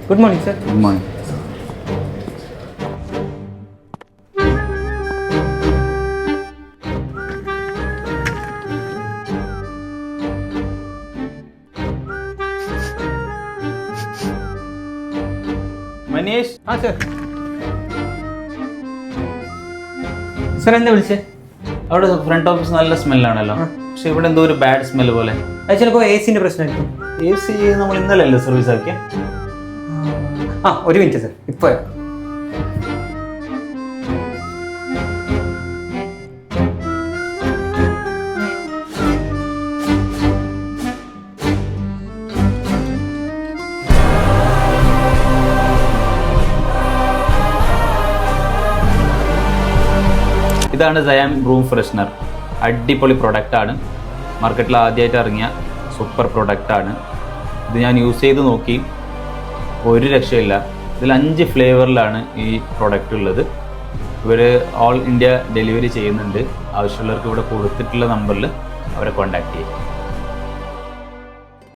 Good morning sir. Good morning. Manish. ആ sir. Sir എന്താ വിളിച്ചേ? അവിടെ ഫ്രണ്ട് ഓഫീസ് നല്ല സ്മെല്ലാണല്ലോ, പക്ഷെ ഇവിടെ എന്തോ ഒരു ബാഡ് സ്മെൽ പോലെ. അത് ചിലപ്പോൾ എ സിൻ്റെ പ്രശ്നമായിരിക്കും. എ സി നമ്മൾ ഇന്നലെ അല്ലേ സർവീസ് ആക്കിയ? ആ ഒരു മിനിറ്റ് സർ, ഇപ്പോൾ ഇതാണ് സയാം റൂം ഫ്രഷ്നർ. അടിപൊളി പ്രൊഡക്റ്റാണ്, മാർക്കറ്റിൽ ആദ്യമായിട്ട് ഇറങ്ങിയ സൂപ്പർ പ്രൊഡക്റ്റാണ്. ഇത് ഞാൻ യൂസ് ചെയ്ത് നോക്കി, ഒരു രക്ഷയില്ല. ഇതിൽ 5 ഫ്ലേവറിലാണ് ഈ പ്രൊഡക്റ്റ് ഉള്ളത്. ഇവർ ഓൾ ഇന്ത്യ ഡെലിവറി ചെയ്യുന്നുണ്ട്. ആവശ്യമുള്ളവർക്ക് ഇവിടെ കൊടുത്തിട്ടുള്ള നമ്പറിൽ അവരെ കോൺടാക്റ്റ് ചെയ്യും.